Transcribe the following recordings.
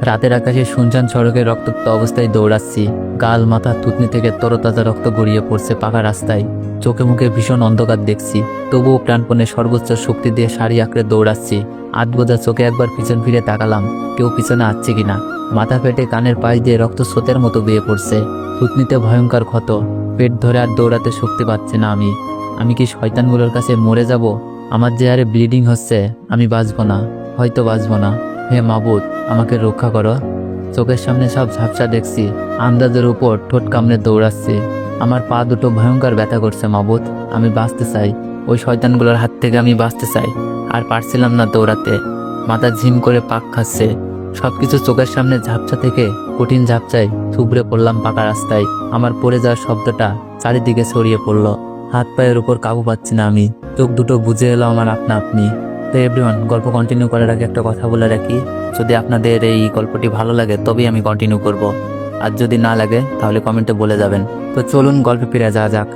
রাতের আকাশে শুনশান সড়কে রক্তাক্ত অবস্থায় দৌড়াচ্ছি। গাল মাথা থুতনি থেকে তরতাজা রক্ত গড়িয়ে পড়ছে পাকা রাস্তায়। চোখে মুখে ভীষণ অন্ধকার দেখছি, তবুও প্রাণপণে সর্বোচ্চ শক্তি দিয়ে সারি আঁকড়ে দৌড়াচ্ছি। আধ বোঝা চোখে একবার পিছন ফিরে তাকালাম, কেউ পিছনে আসছে কিনা। মাথা ফেটে কানের পাশ দিয়ে রক্ত স্রোতের মতো বেয়ে পড়ছে। থুতনিতে ভয়ঙ্কর ক্ষত, পেট ধরে আর দৌড়াতে শক্তি পাচ্ছি না আমি কি শয়তানগুলোর কাছে মরে যাব? আমার যে হারে ব্লিডিং হচ্ছে, আমি বাঁচব না, হয়তো বাঁচব না। হে মাবুদ, আমাকে রক্ষা করো। চোখের সামনে সব ঝাপসা দেখছি, আন্দাজের উপর ঠোঁট কামড়ে দৌড়াচ্ছি। আমার পা দুটো ভয়ঙ্কর ব্যথা করছে মাবুদ, আমি বাঁচতে চাই। ওই শয়তানগুলোর হাত থেকে আমি বাঁচতে চাই। আর পারছিলাম না দৌড়াতে, মাথা ঝিম করে পাক খাচ্ছে। সবকিছু চোখের সামনে ঝাপসা থেকে কঠিন ঝাপসায় থুবড়ে পড়লাম পাকা রাস্তায়। আমার পড়ে যাওয়ার শব্দটা চারিদিকে ছড়িয়ে পড়লো। হাত পায়ের উপর কাবু পাচ্ছি না আমি, চোখ দুটো বুঝে এলো আমার আপনা আপনি। তো এভরিওয়ান, গল্প কন্টিনিউ করার আগে একটা কথা বলে রাখি, যদি আপনাদের এই গল্পটি ভালো লাগে তবেই আমি কন্টিনিউ করব, আর যদি না লাগে তাহলে কমেন্টে বলে যাবেন। তো চলুন গল্পে ফিরে যাওয়া যাক।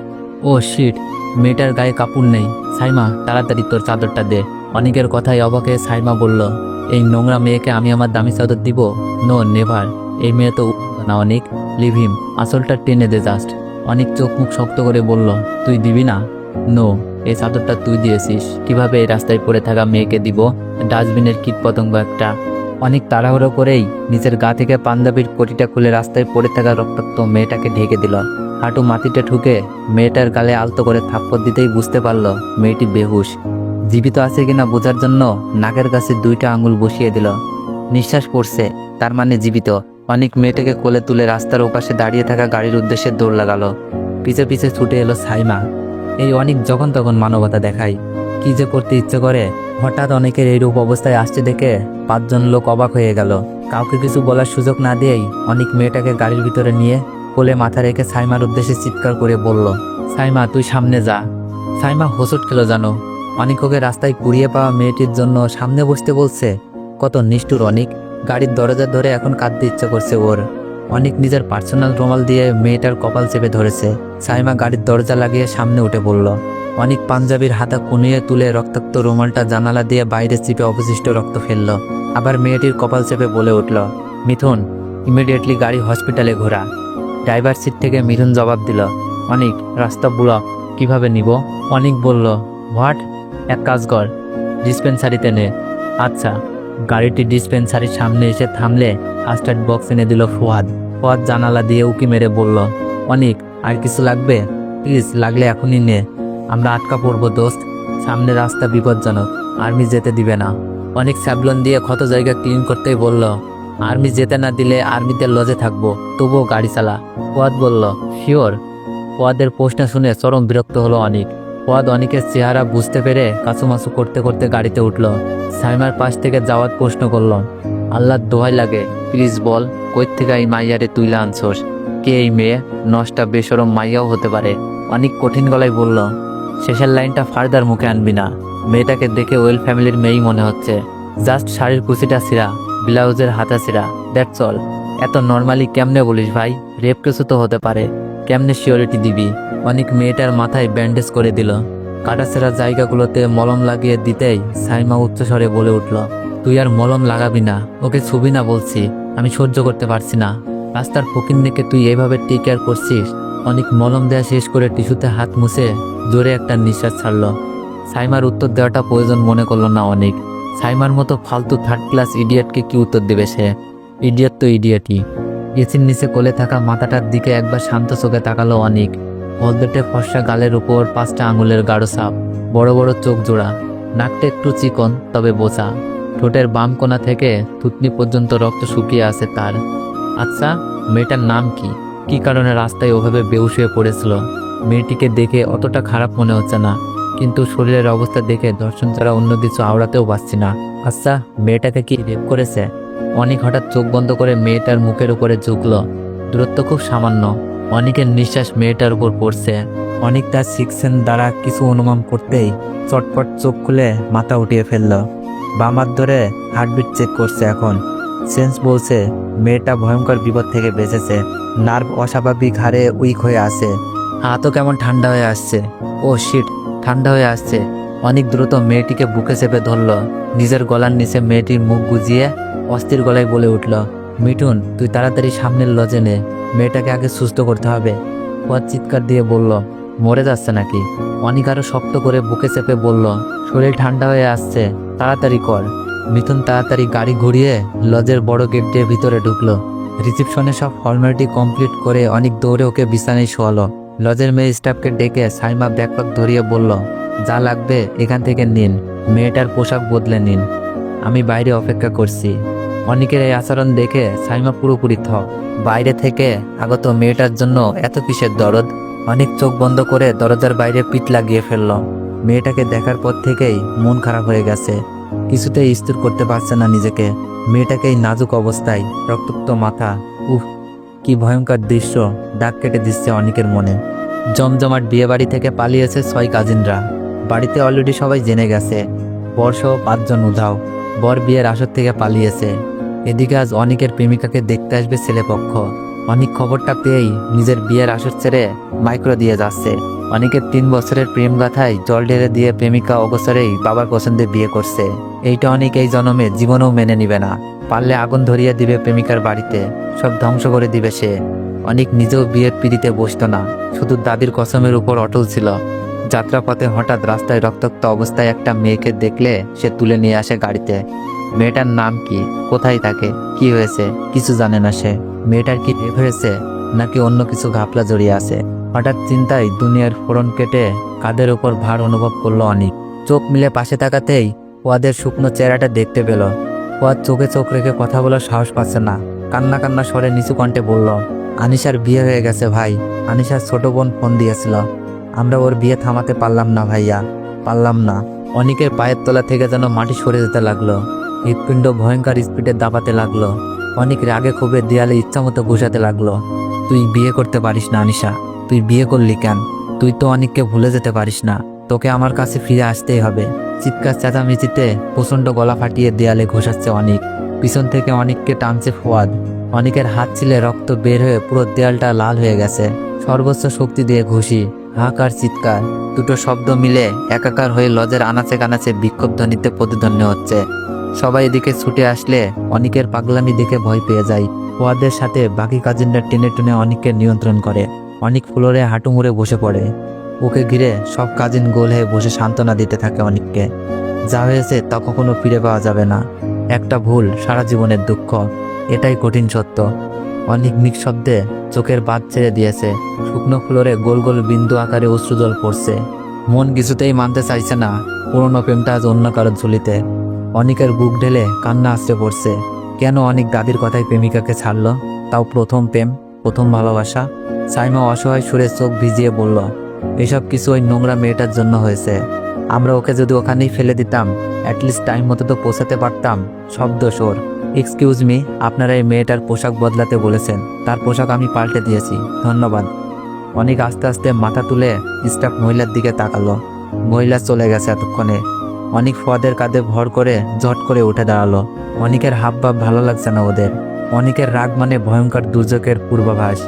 ও শিট, মেয়েটার গায়ে কাপড় নেই। সাইমা, তাড়াতাড়ি তোর চাদরটা দে। অনেকের কথায় অবাক হয়ে সাইমা বলল, এই নোংরা মেয়েকে আমি আমার দামি চাদর দিব? নো নেভার, এই মেয়ে তো না অনেক, লিভ হিম, আসলটা টেনে দে জাস্ট। অনেক চোখ মুখ শক্ত করে বলল, তুই দিবি না? নো, এই চাদরটা তুই দিয়েছিস, কিভাবে এই রাস্তায় পড়ে থাকা মেয়েকে দিব? ডাস্টবিনের কীট পতঙ্গ একটা। অনেক তাড়াহুড়ো করেই নিজের গা থেকে পাঞ্জাবির পটিটা খুলে রাস্তায় পড়ে থাকা রক্তাক্ত মেয়েটাকে ঢেকে দিল। হাঁটু মাটিতে ঠুকে মেয়েটার গালে আলতো করে থাপ্পড় দিতেই বুঝতে পারল মেয়েটি বেহুশ। জীবিত আছে কিনা বোঝার জন্য নাকের কাছে দুইটা আঙুল বসিয়ে দিল। নিঃশ্বাস পড়ছে, তার মানে জীবিত। অনেক মেয়েটাকে কোলে তুলে রাস্তার ওপাশে দাঁড়িয়ে থাকা গাড়ির উদ্দেশ্যে দৌড় লাগালো। পিছে পিছে ছুটে এলো সাইমা। এই অনেক যখন তখন মানবতা দেখায়, কি যে করতে ইচ্ছে করে। হঠাৎ অনেকের এইরূপ অবস্থায় আসছে দেখে 5 জন লোক অবাক হয়ে গেল। কাউকে কিছু বলার সুযোগ না দিয়েই অনেক মেয়েটাকে গাড়ির ভিতরে নিয়ে কোলে মাথা রেখে সাইমার উদ্দেশ্যে চিৎকার করে বলল, সাইমা তুই সামনে যা। সাইমা হোঁচট খেলো জানো। অনেক ওকে রাস্তায় কুড়িয়ে পাওয়া মেয়েটির জন্য সামনে বসতে বলছে। কত নিষ্ঠুর অনেক। গাড়ির দরজা ধরে এখন কাঁদতে ইচ্ছে করছে ওর। অনেক নিজের পার্সোনাল রুমাল দিয়ে মেয়েটার কপাল চেপে ধরেছে। সাইমা গাড়ির দরজা লাগিয়ে সামনে উঠে পড়ল। অনেক পাঞ্জাবির হাতা কুনিয়ে তুলে রক্তাক্ত রুমালটা জানালা দিয়ে বাইরে চিপে অবশিষ্ট রক্ত ফেলল। আবার মেয়েটির কপাল চেপে বলে উঠল, মিথুন, ইমিডিয়েটলি গাড়ি হসপিটালে ঘোরা। ড্রাইভার সিট থেকে মিথুন জবাব দিল, অনেক, রাস্তা ব্লক, কিভাবে নিব? অনেক বলল, হোয়াট? এক কাজ কর, ডিসপেন্সারিতে নে। আচ্ছা। গাড়িটি ডিসপেন্সারির সামনে এসে থামলে ফার্স্ট এড বক্স এনে দিল ফুয়াদ। ফুয়াদ জানালা দিয়ে উকি মেরে বলল, অনেক, আর কিছু লাগবে? প্লিজ, লাগলে এখনই নে। আমরা আটকা পড়বো দোস্ত, সামনে রাস্তা বিপজ্জনক, আর্মি যেতে দিবে না। অনেক স্যাবলন দিয়ে ক্ষত জায়গা ক্লিন করতেই বলল, আর্মি যেতে না দিলে আর্মিতে লজে থাকবো, তবুও গাড়ি চালা। ফুয়াদ বলল, শিওর? ফুয়াদের প্রশ্ন শুনে চরম বিরক্ত হলো অনেক। ফুয়াদ অনেকের চেহারা বুঝতে পেরে কাছুমাছু করতে করতে গাড়িতে উঠল। সাইমার পাশ থেকে যাওয়ার প্রশ্ন করল, আল্লাহর দোহাই লাগে, প্লিজ বল, কই থেকে এই মাইয়ারে তুইলা আনছোস? কে এই মেয়ে? নষ্টা বেশরম মাইয়াও হতে পারে। অনেক কঠিন গলায় বলল, শেষের লাইনটা ফার্দার মুখে আনবি না। মেয়েটাকে দেখে ওয়েল ফ্যামিলির মেয়েই মনে হচ্ছে। জাস্ট শাড়ির কুচিটা ছিঁড়া, ব্লাউজের হাতা ছিঁড়া, দ্যাটস অল। এত নর্মালি কেমনে বলিস ভাই? রেপ কিছু তো হতে পারে, কেমনে সিওরিটি দিবি? অনেক মেয়েটার মাথায় ব্যান্ডেজ করে দিল। কাটাছেঁড়া জায়গাগুলোতে মলম লাগিয়ে দিতেই সাইমা উচ্চস্বরে বলে উঠল, তুই আর মলম লাগাবি না, ওকে ছুবি না বলছি, আমি সহ্য করতে পারছি না। রাস্তার ফকিন্নিকে তুই এইভাবে টেক কেয়ার করছিস? অনেক মলম দেওয়া শেষ করে টিস্যুতে হাত মুছে জোরে একটা নিঃশ্বাস ছাড়ল। সাইমার উত্তর দেওয়াটা প্রয়োজন মনে করল না অনেক। সাইমার মতো ফালতু থার্ড ক্লাস ইডিয়েটকে কি উত্তর দেবে সে? ইডিয়েট তো ইডিয়েটই। এসির নিচে কোলে থাকা মাথাটার দিকে একবার শান্ত চোখে তাকালো অনেক। হলদেটে ফর্সা গালের উপর 5টা আঙুলের গাঢ় ছাপ, বড় বড় চোখ জোড়া, নাকটা একটু চিকন তবে বোচা। ঠোঁটের বাম কোণা থেকে থুতনি পর্যন্ত রক্ত শুকিয়ে আছে তার। আচ্ছা, মেয়েটার নাম কি? কি কারণে রাস্তায় ওভাবে বেহুশ হয়ে পড়েছিল? মেয়েটিকে দেখে অতটা খারাপ মনে হচ্ছে না, কিন্তু শরীরের অবস্থা দেখে দর্শন ছাড়া অন্য কিছু আওড়াতেও পারছি না। আচ্ছা, মেয়েটাকে কি রেপ করেছে? অনেক হঠাৎ চোখ বন্ধ করে মেয়েটার মুখের উপরে ঝুঁকল। দূরত্ব খুব সামান্য। অনেকের নিঃশ্বাস মেয়েটার উপর পড়ছে। অনেক তার সিক্সেন দ্বারা কিছু অনুমান করতেই চটপট চোখ খুলে মাথা উঠিয়ে ফেলল। বাম হাত ধরে হার্টবিট চেক করছে এখন। সেন্স বলছে মেয়েটা ভয়ঙ্কর বিপদ থেকে বেঁচেছে। নার্ভ অস্বাভাবিক হারে উইক হয়ে আছে। হাতও কেমন ঠান্ডা হয়ে আসছে। ও শিট, ঠান্ডা হয়ে আসছে। অনেক দ্রুত মেয়েটিকে বুকে চেপে ধরল। নিজের গলার নিচে মেয়েটির মুখ গুজিয়ে অস্থির গলায় বলে উঠল, মিঠুন, তুই তাড়াতাড়ি সামনের লজে নে, মেয়েটাকে আগে সুস্থ করতে হবে। ফুয়াদ চিৎকার দিয়ে বলল, মরে যাচ্ছে নাকি? অনিক আরো শক্ত করে বুকে চেপে বলল, শরীর ঠান্ডা হয়ে আসছে, তাড়াতাড়ি কর। মিথুন তাড়াতাড়ি গাড়ি ঘুরিয়ে লজের বড় গেট দিয়ে ভিতরে ঢুকলো। রিসেপশনে সব ফর্মালিটি কমপ্লিট করে অনেক দৌড়ে ওকে বিছানায় শোয়ালো। লজের মেয়ে স্টাফকে ডেকে সাইমা ব্যাকপ্যাক ধরিয়ে বলল, যা লাগবে এখান থেকে নিন, মেয়েটার পোশাক বদলে নিন, আমি বাইরে অপেক্ষা করছি। অনেকের এই আচরণ দেখে সাইমা পুরোপুরি বাইরে থেকে আগত মেয়েটার জন্য এত কিসের দরদ? অনেক চোখ বন্ধ করে দরজার বাইরে পিঠ লাগিয়ে ফেলল। মেয়েটাকে দেখার পর থেকেই মন খারাপ হয়ে গেছে, কিছুতেই স্থির করতে পারছে না নিজেকে। মেয়েটাকে এই নাজুক অবস্থায়, রক্তাক্ত মাথা, উফ কি ভয়ঙ্কর দৃশ্য দাগ কেটে দিচ্ছে অনেকের মনে। জমজমাট বিয়ে বাড়ি থেকে পালিয়েছে 6 কাজিনরা। বাড়িতে অলরেডি সবাই জেনে গেছে, বর্ষসহ 5 জন উধাও। বর বিয়ের আসর থেকে পালিয়েছে। এদিকে আজ অনেকের প্রেমিকাকে দেখতে আসবে ছেলেপক্ষ। অনেক খবরটা পেয়েই নিজের বিয়ের আসর ছেড়ে মাইক্রো দিয়ে যাচ্ছে। অনেকের 3 বছরের প্রেম গাথায় জল ঢেলে দিয়ে প্রেমিকা অবসরেই বাবার পছন্দে বিয়ে করছে। এইটা অনেক এই জন্মে জীবনেও মেনে নিবে না। পারলে আগুন ধরিয়ে দিবে প্রেমিকার বাড়িতে, সব ধ্বংস করে দিবে সে। অনেক নিজেও বিয়ের পিড়িতে বসতো না, শুধু দাদির কসমের উপর অটল ছিল। যাত্রাপথে হঠাৎ রাস্তায় রক্তাক্ত অবস্থায় একটা মেয়েকে দেখলে সে তুলে নিয়ে আসে গাড়িতে। মেয়েটার নাম কি, কোথায় থাকে, কি হয়েছে কিছু জানে না সে। মেয়েটার কি রেপ হয়েছে নাকি অন্য কিছু ঘাপলা জড়িয়ে আছে? হঠাৎ চিন্তায় দুনিয়ার ফোড়ন কেটে কাঁধের উপর ভার অনুভব করলো অনেক। চোখ মিলে পাশে তাকাতেই ওয়াদের শুকনো চেহারাটা দেখতে পেল। ওয়াদ চোখে চোখ রেখে কথা বলার সাহস পাচ্ছে না। কান্না কান্না স্বরে নিচু কণ্ঠে বলল, আনিশার বিয়ে হয়ে গেছে ভাই। আনিশার ছোট বোন ফোন দিয়েছিল, আমরা ওর বিয়ে থামাতে পারলাম না ভাইয়া, পারলাম না। অনেকের পায়ের তলা থেকে যেন মাটি সরে যেতে লাগলো। হৃৎপিণ্ড ভয়ঙ্কর স্পিডে দাপাতে লাগলো। অনেক রাগে ক্ষোভে দেয়ালে ইচ্ছামতো ঘুষাতে লাগলো। তুই বিয়ে করতে পারিস না আনিশা, তুই বিয়ে করলি কেন? তুই তো অনেককে ভুলে যেতে পারিস না, তোকে আমার কাছে ফিরে আসতেই হবে। চিৎকার চেঁচামেচিতে প্রচণ্ড গলা ফাটিয়ে দেয়ালে ঘষাচ্ছে অনেক। পিছন থেকে অনেককে টানছে ফুয়াদ। অনেকের হাত ছিলে রক্ত বের হয়ে পুরো দেয়ালটা লাল হয়ে গেছে। সর্বোচ্চ শক্তি দিয়ে ঘুষি, হাহাকার চিৎকার, দুটো শব্দ মিলে একাকার হয়ে লজের আনাচে কানাচে বিক্ষোভ ধ্বনিতে প্রতিধ্বনি হচ্ছে। সবাই এদিকে ছুটে আসলে অনেকের পাগলামি দেখে ভয় পেয়ে যায়। ওয়াদের সাথে বাকি কাজিনরা টেনে টুনে অনেককে নিয়ন্ত্রণ করে। অনেক ফ্লোরে হাঁটু মুড়ে বসে পড়ে। ওকে ঘিরে সব কাজিন গোল হয়ে বসে সান্ত্বনা দিতে থাকে অনেককে। যা হয়েছে তা কখনো ফিরে পাওয়া যাবে না। একটা ভুল সারা জীবনের দুঃখ, এটাই কঠিন সত্য। অনেক নিঃশব্দে চোখের বাঁধ ছেড়ে দিয়েছে। শুকনো ফ্লোরে গোল গোল বিন্দু আকারে অশ্রুজল পড়ছে। মন কিছুতেই মানতে চাইছে না পুরনো প্রেমটা আজ অন্য কারোর ঝুলিতে। অনেকের বুক ঢেলে কান্না আসতে পড়ছে। কেন অনেক দাদির কথায় প্রেমিকাকে ছাড়লো, তাও প্রথম প্রেম, প্রথম ভালোবাসা। সাইমা অসহায় সুরে চোখ ভিজিয়ে বলল, এসব কিছু ওই নোংরা মেয়েটার জন্য হয়েছে। আমরা ওকে যদি ওখানেই ফেলে দিতাম, অ্যাটলিস্ট টাইম মতো তো পৌঁছাতে পারতাম। শব্দ সোর, এক্সকিউজ মি, আপনারা এই মেয়েটার পোশাক বদলাতে বলেছেন, তার পোশাক আমি পাল্টে দিয়েছি, ধন্যবাদ। অনেক আস্তে আস্তে মাথা তুলে স্টাফ মহিলার দিকে তাকালো। মহিলা চলে গেছে এতক্ষণে। অনেক ফুয়াদের কাঁধে ভর করে ঝট করে উঠে দাঁড়ালো। অনেকের হাবভাব ভালো লাগছে না ওদের। অনেকের রাগ মানে ভয়ঙ্কর দুর্যোগের পূর্বাভাস।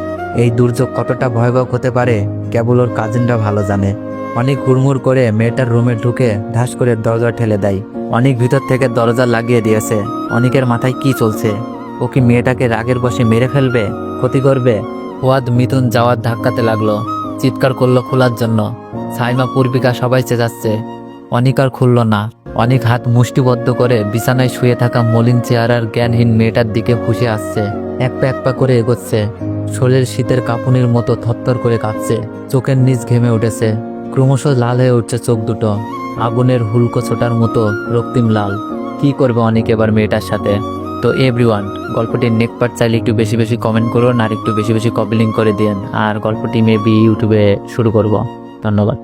এই দুর্যোগ কতটা ভয়াবহ হতে পারে কেবল ওর কাজিনরা ভালো জানে। অনেক হুড়মুড় করে মেয়েটার রুমে ঢুকে ধাস করে দরজা ঠেলে দেয়। অনেক ভিতর থেকে দরজা লাগিয়ে দিয়েছে। অনেকের মাথায় কি চলছে? ও কি মেয়েটাকে রাগের বশে মেরে ফেলবে, ক্ষতি করবে? ওয়াদ মিথুন যাওয়ার ধাক্কাতে লাগলো, চিৎকার করলো খোলার জন্য। সাইমা, পূর্বিকা সবাই চেঁচাচ্ছে। অনেক আর খুলল না। অনেক হাত মুষ্টিবদ্ধ করে বিছানায় শুয়ে থাকা মলিন চেহারার জ্ঞানহীন মেয়েটার দিকে ফুসে আসছে। এক পা করে এগোচ্ছে। শরীর শীতের কাঁপুনির মতো থরথর করে কাঁপছে। চোখের নিচ ঘেমে উঠেছে। ক্রমশ লাল হয়ে উঠছে চোখ দুটো, আগুনের হুলকো ছোটার মতো রক্তিম লাল। কি করবে অনেক এবার মেয়েটার সাথে? তো এভরিওয়ান, গল্পটির নেক্সট পার্ট চাইলে একটু বেশি বেশি কমেন্ট করুন আর একটু বেশি বেশি কপি লিঙ্ক করে দিন। আর গল্পটি মেবি ইউটিউবে শুরু করব। ধন্যবাদ।